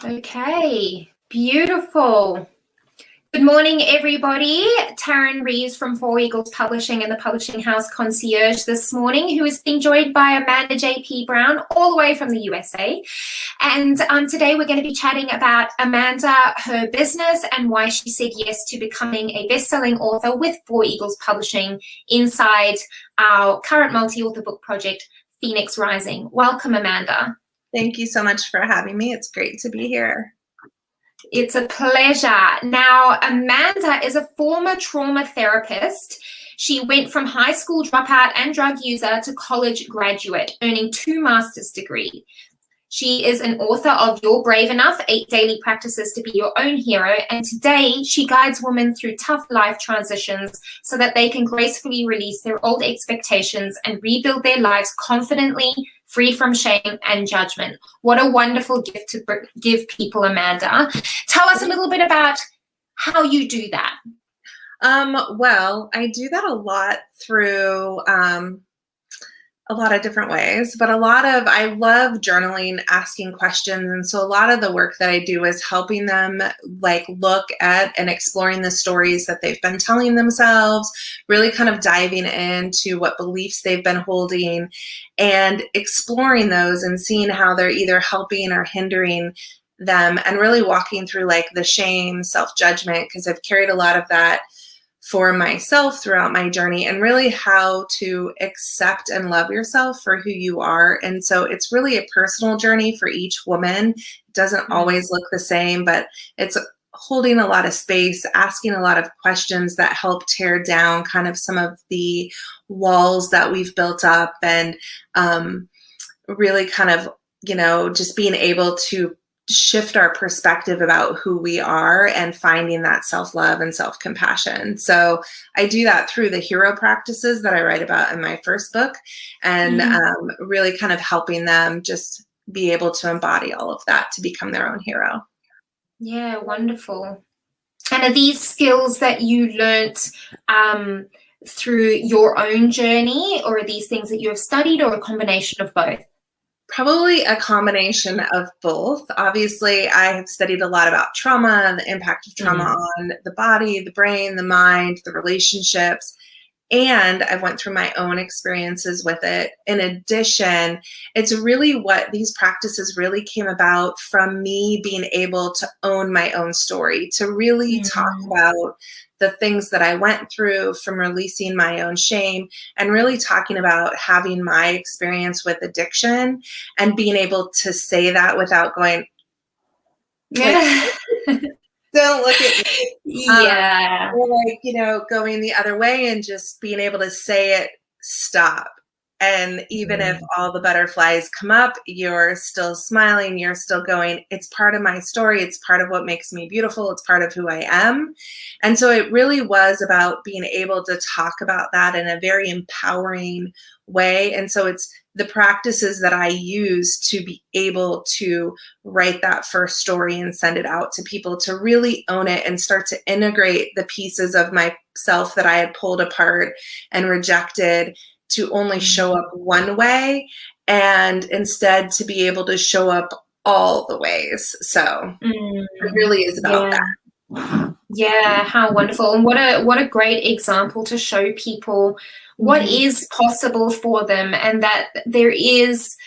Okay, beautiful. Good morning, everybody. Tarryn Reeves from Four Eagles Publishing and the Publishing House Concierge this morning, who is being joined by Amanda J.P. Brown, all the way from the USA. And today we're going to be chatting about Amanda, her business, and why she said yes to becoming a best-selling author with Four Eagles Publishing inside our current multi-author book project, Phoenix Rising. Welcome, Amanda. Thank you so much for having me. It's great to be here. It's a pleasure. Now, Amanda is a former trauma therapist. She went from high school dropout and drug user to college graduate, earning 2 master's degrees. She is an author of You're Brave Enough, 8 Daily Practices to Be Your Own Hero. And today she guides women through tough life transitions so that they can gracefully release their old expectations and rebuild their lives confidently, free from shame and judgment. What a wonderful gift to give people, Amanda. Tell us a little bit about how you do that. Well, I do that a lot through a lot of different ways, but I love journaling, asking questions. And so a lot of the work that I do is helping them look at and exploring the stories that they've been telling themselves, really kind of diving into what beliefs they've been holding and exploring those and seeing how they're either helping or hindering them, and really walking through the shame, self-judgment, because I've carried a lot of that for myself throughout my journey, and really how to accept and love yourself for who you are. And so it's really a personal journey for each woman. It doesn't always look the same, but it's holding a lot of space, asking a lot of questions that help tear down kind of some of the walls that we've built up, and really kind of, just being able to shift our perspective about who we are and finding that self-love and self-compassion. So I do that through the hero practices that I write about in my first book, and really kind of helping them just be able to embody all of that to become their own hero. Yeah, wonderful. And are these skills that you learnt through your own journey, or are these things that you have studied, or a combination of both? Probably a combination of both. Obviously, I have studied a lot about trauma and the impact of trauma on the body, the brain, the mind, the relationships, and I went through my own experiences with it. In addition, it's really what these practices really came about from me being able to own my own story, to really talk about the things that I went through, from releasing my own shame, and really talking about having my experience with addiction and being able to say that without going, don't look at me. Yeah. Or going the other way, and just being able to say it, stop. And even if all the butterflies come up, you're still smiling, you're still going, it's part of my story, it's part of what makes me beautiful, it's part of who I am. And so it really was about being able to talk about that in a very empowering way. And so it's the practices that I use to be able to write that first story and send it out to people, to really own it and start to integrate the pieces of myself that I had pulled apart and rejected, to only show up one way, and instead to be able to show up all the ways. So it really is about that. Yeah, how wonderful. And what a great example to show people what is possible for them, and that there is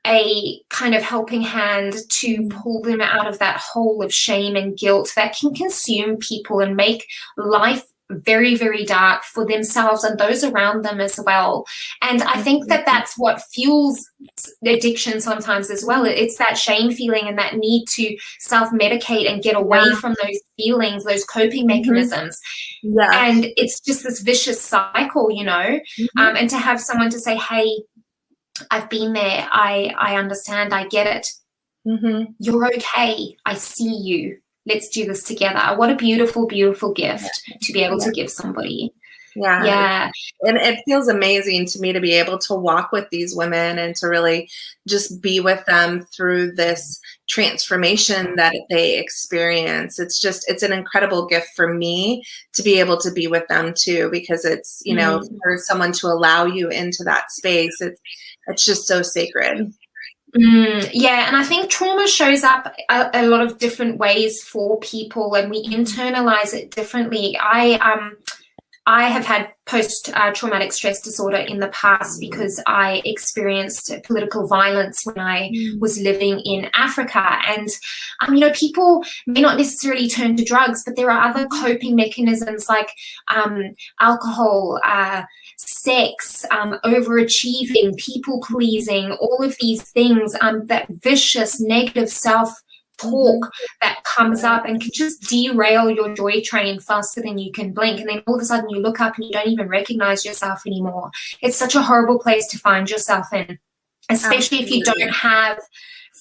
a kind of helping hand to pull them out of that hole of shame and guilt that can consume people and make life very, very dark for themselves and those around them as well. And I think that that's what fuels addiction sometimes as well. It's that shame feeling and that need to self-medicate and get away from those feelings, those coping mechanisms. And it's just this vicious cycle, and to have someone to say, hey, I've been there, I understand, I get it. You're okay, I see you. Let's do this together. What a beautiful, beautiful gift to be able to give somebody. Yeah. And it feels amazing to me to be able to walk with these women and to really just be with them through this transformation that they experience. It's an incredible gift for me to be able to be with them too, because it's, for someone to allow you into that space, it's just so sacred. Yeah, and I think trauma shows up a lot of different ways for people, and we internalize it differently. I have had post-traumatic stress disorder in the past because I experienced political violence when I was living in Africa. And, people may not necessarily turn to drugs, but there are other coping mechanisms like alcohol, sex, overachieving, people-pleasing, all of these things, that vicious negative self-talk that comes up and can just derail your joy train faster than you can blink. And then all of a sudden you look up and you don't even recognize yourself anymore. It's such a horrible place to find yourself in, especially if you don't have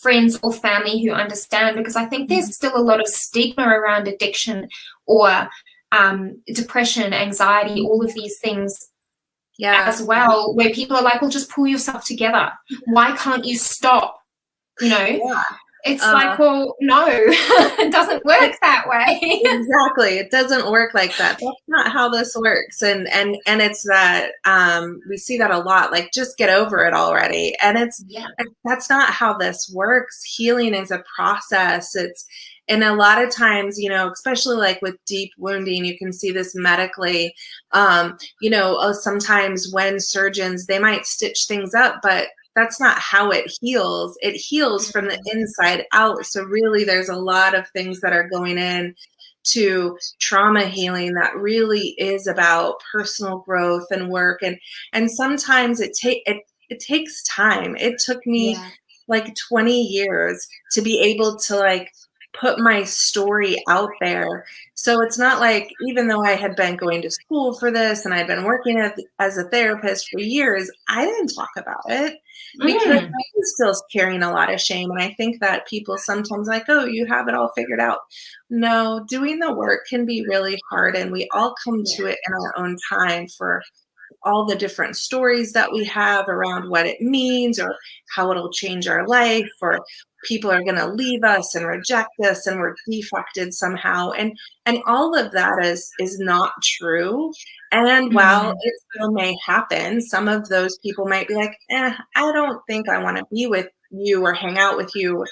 friends or family who understand, because I think there's still a lot of stigma around addiction or depression, anxiety, all of these things as well, where people are like, well, just pull yourself together. Why can't you stop? It's like, well, no, it doesn't work that way. Exactly. It doesn't work like that. That's not how this works. And it's that, we see that a lot, like, just get over it already. And that's not how this works. Healing is a process. And a lot of times, especially like with deep wounding, you can see this medically, sometimes when surgeons, they might stitch things up, but that's not how it heals. It heals from the inside out. So really there's a lot of things that are going in to trauma healing that really is about personal growth and work. And sometimes it takes time. It took me like 20 years to be able to like put my story out there. So it's not like, even though I had been going to school for this and I'd been working as a therapist for years, I didn't talk about it because I was still carrying a lot of shame. And I think that people sometimes like, oh, you have it all figured out. No, doing the work can be really hard, and we all come to it in our own time for all the different stories that we have around what it means or how it'll change our life, or people are going to leave us and reject us and we're defected somehow. And all of that is not true. And while it still may happen, some of those people might be like, I don't think I want to be with you or hang out with you.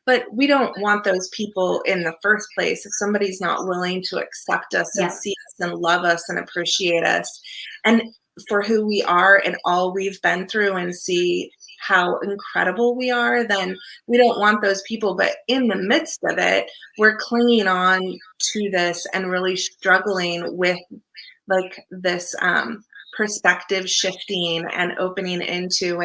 But we don't want those people in the first place if somebody's not willing to accept us and see us and love us and appreciate us and for who we are and all we've been through, and see how incredible we are. Then we don't want those people. But in the midst of it, we're clinging on to this and really struggling with like this perspective shifting and opening into.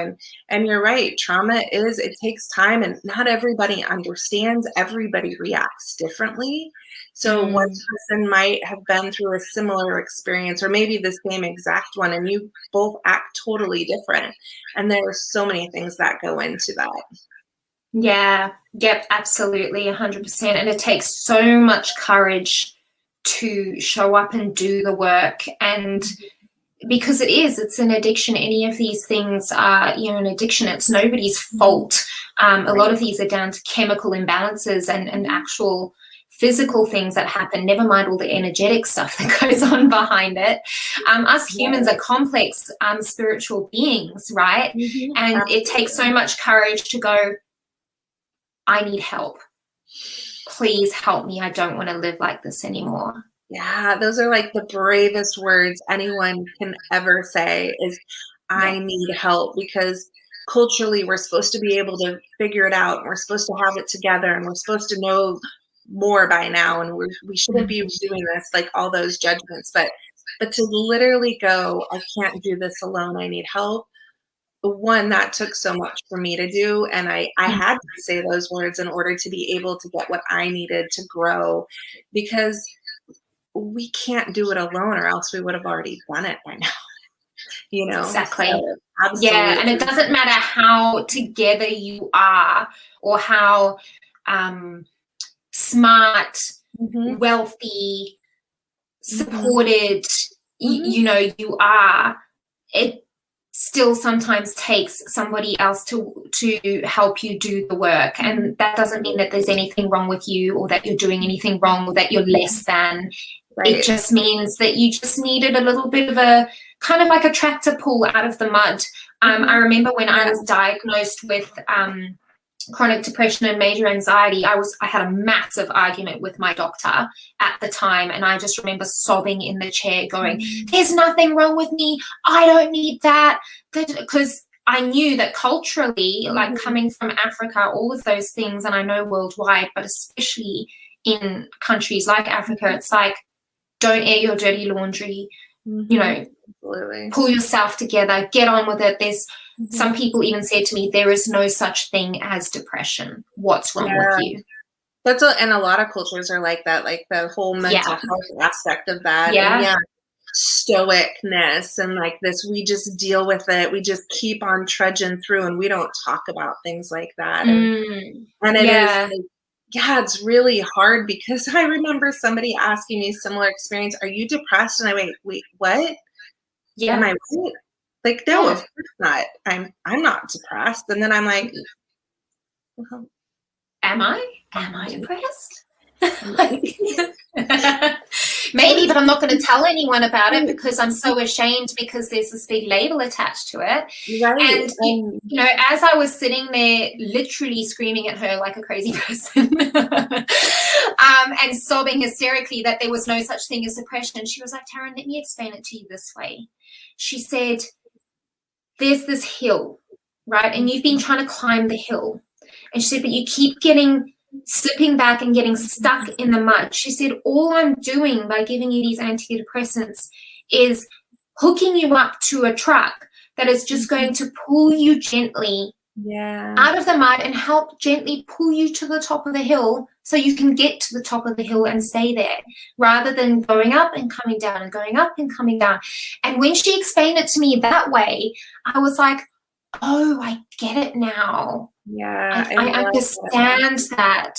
And you're right, trauma it takes time, and not everybody understands. Everybody reacts differently. So one person might have been through a similar experience or maybe the same exact one, and you both act totally different. And there are so many things that go into that. Yeah, yep, absolutely, 100%. And it takes so much courage to show up and do the work. And because it's an addiction. Any of these things are, an addiction. It's nobody's fault. A lot of these are down to chemical imbalances and actual physical things that happen, never mind all the energetic stuff that goes on behind it. Us humans are complex spiritual beings, right? And it takes so much courage to go, I need help. Please help me. I don't want to live like this anymore. Yeah, those are like the bravest words anyone can ever say is, I need help, because culturally we're supposed to be able to figure it out. And we're supposed to have it together, and we're supposed to know more by now. And we shouldn't be doing this, like all those judgments. But to literally go, I can't do this alone. I need help. One, that took so much for me to do. And I had to say those words in order to be able to get what I needed to grow, because we can't do it alone, or else we would have already done it by now. Exactly. So, yeah, and it doesn't matter how together you are or how smart, wealthy, supported you are. It still sometimes takes somebody else to help you do the work, and that doesn't mean that there's anything wrong with you or that you're doing anything wrong or that you're less than. Right. It just means that you just needed a little bit of a kind of like a tractor pull out of the mud I remember when I was diagnosed with chronic depression and major anxiety, I had a massive argument with my doctor at the time, and I just remember sobbing in the chair going, there's nothing wrong with me, I don't need that, because I knew that culturally, like coming from Africa, all of those things, and I know worldwide, but especially in countries like Africa, it's like, don't air your dirty laundry, you know, Absolutely. Pull yourself together, get on with it. There's some people even said to me, there is no such thing as depression. What's wrong with you? And a lot of cultures are like that, like the whole mental health aspect of that. And stoicness and like this, we just deal with it. We just keep on trudging through and we don't talk about things like that. And it is like, it's really hard because I remember somebody asking me similar experience, are you depressed? And I wait, what? Am I right? Like, no, of course not. I'm not depressed. And then I'm like, well, am I depressed? Maybe, but I'm not going to tell anyone about it because I'm so ashamed because there's this big label attached to it. And you know, as I was sitting there literally screaming at her like a crazy person and sobbing hysterically that there was no such thing as depression, she was like, Tarryn, let me explain it to you this way. She said, there's this hill, right? And you've been trying to climb the hill. And she said, but you keep slipping back and getting stuck in the mud. She said, all I'm doing by giving you these antidepressants is hooking you up to a truck that is just going to pull you gently out of the mud and help gently pull you to the top of the hill so you can get to the top of the hill and stay there rather than going up and coming down and going up and coming down. And when she explained it to me that way, I was like, oh, I get it now. I understand that.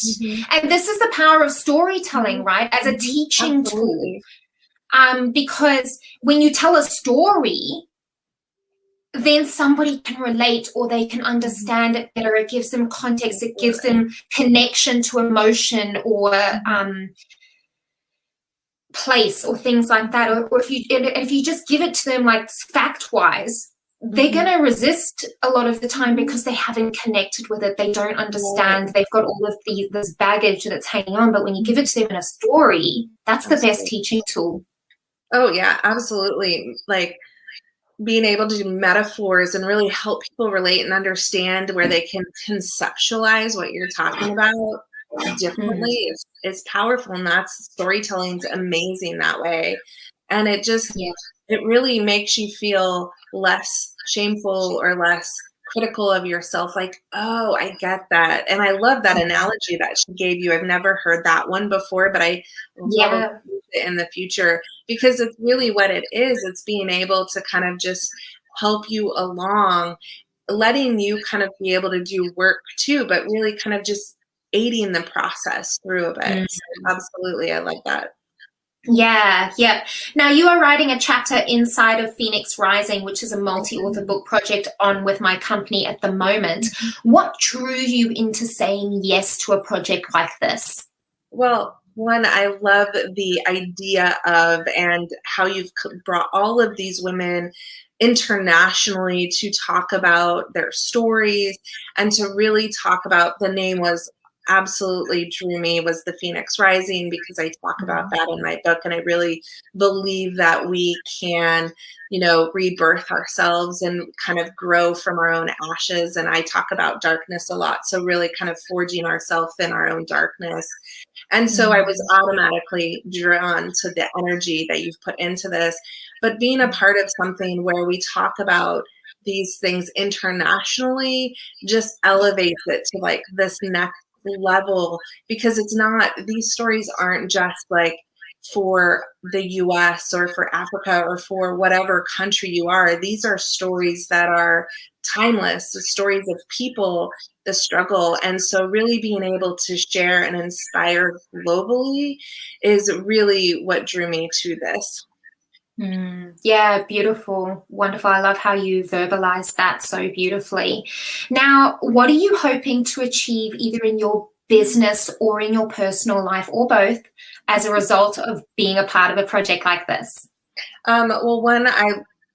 And this is the power of storytelling, right? As a teaching tool. Because when you tell a story, then somebody can relate or they can understand it better. It gives them context. It gives them connection to emotion or place or things like that. Or if you just give it to them like fact-wise, they're going to resist a lot of the time because they haven't connected with it. They don't understand. They've got all of this baggage that's hanging on. But when you give it to them in a story, that's the best teaching tool. Oh, yeah, absolutely. Like being able to do metaphors and really help people relate and understand where they can conceptualize what you're talking about differently is powerful. And that's storytelling's amazing that way. And it just, it really makes you feel less shameful or less critical of yourself. Like, oh, I get that. And I love that analogy that she gave you. I've never heard that one before, but I love it in the future because it's really what it is. It's being able to kind of just help you along, letting you kind of be able to do work too, but really kind of just aiding the process through a bit. So absolutely. I like that. Yeah. Now you are writing a chapter inside of Phoenix Rising, which is a multi-author book project on with my company at the moment. What drew you into saying yes to a project like this? Well, one, I love the idea of and how you've brought all of these women internationally to talk about their stories and to really talk about, the name was absolutely drew me, was the Phoenix Rising, because I talk about that in my book. And I really believe that we can, you know, rebirth ourselves and kind of grow from our own ashes. And I talk about darkness a lot. So really kind of forging ourselves in our own darkness. And so I was automatically drawn to the energy that you've put into this. But being a part of something where we talk about these things internationally just elevates it to like this next level, because it's not, these stories aren't just like for the US or for Africa or for whatever country you are. These are stories that are timeless, the stories of people, the struggle. And so really being able to share and inspire globally is really what drew me to this. Yeah, beautiful. Wonderful. I love how you verbalize that so beautifully. Now, what are you hoping to achieve either in your business or in your personal life or both as a result of being a part of a project like this? Well, one,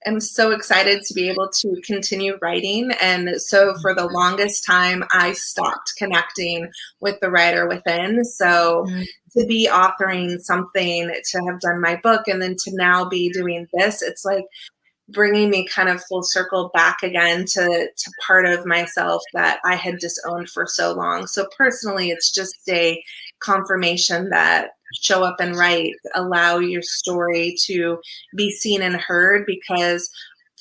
am so excited to be able to continue writing. And so for the longest time, I stopped connecting with the writer within. So to be authoring something, to have done my book, and then to now be doing this, it's like bringing me kind of full circle back again to part of myself that I had disowned for so long. So personally, it's just a confirmation that show up and write, allow your story to be seen and heard, because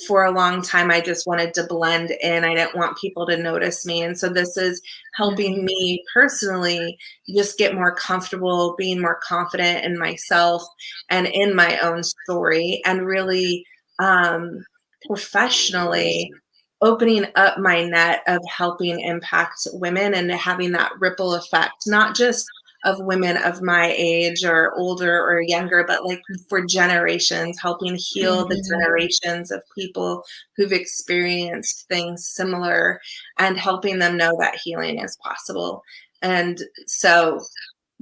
for a long time I just wanted to blend in. I didn't want people to notice me. And so this is helping me personally just get more comfortable, being more confident in myself and in my own story, and really professionally opening up my net of helping impact women and having that ripple effect, not just of women of my age or older or younger, but like for generations, helping heal the generations of people who've experienced things similar and helping them know that healing is possible. And so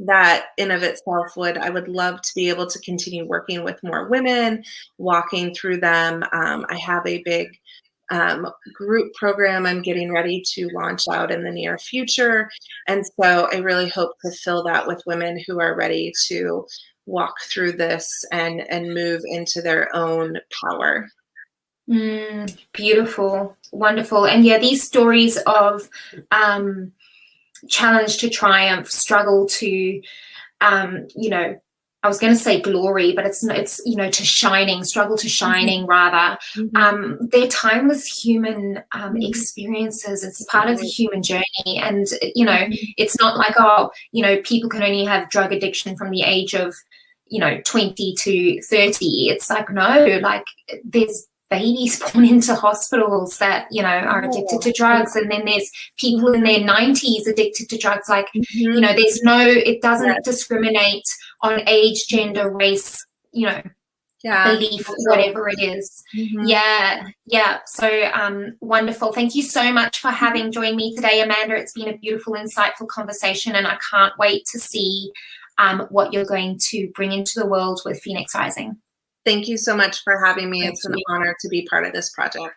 that in of itself I would love to be able to continue working with more women, walking through them. I have a big group program I'm getting ready to launch out in the near future. And so I really hope to fill that with women who are ready to walk through this and move into their own power. Beautiful, wonderful. And yeah, these stories of challenge to triumph, struggle to, I was going to say glory, but it's to shining, struggle to shining rather. They're timeless human experiences. It's part of the human journey. And, it's not like, people can only have drug addiction from the age of, 20 to 30. It's like, no, like there's babies born into hospitals that, are addicted to drugs. And then there's people in their 90s addicted to drugs. Like, it doesn't discriminate on age, gender, race, belief, whatever it is. Yeah. So wonderful. Thank you so much for having joined me today, Amanda. It's been a beautiful, insightful conversation, and I can't wait to see what you're going to bring into the world with Phoenix Rising. Thank you so much for having me. It's an honor to be part of this project.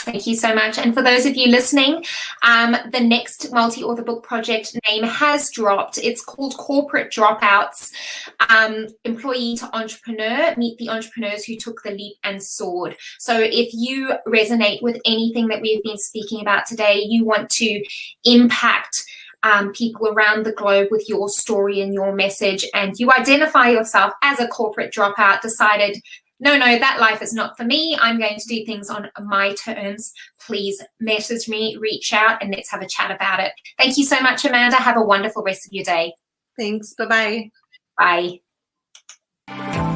Thank you so much. And for those of you listening, the next multi-author book project name has dropped. It's called Corporate Dropouts, Employee to Entrepreneur, Meet the Entrepreneurs Who Took the Leap and Soared. So if you resonate with anything that we've been speaking about today, you want to impact people around the globe with your story and your message, and you identify yourself as a corporate dropout, decided, no, that life is not for me, I'm going to do things on my terms, please message me, reach out, and let's have a chat about it. Thank you so much, Amanda. Have a wonderful rest of your day. Thanks. Bye-bye. Bye.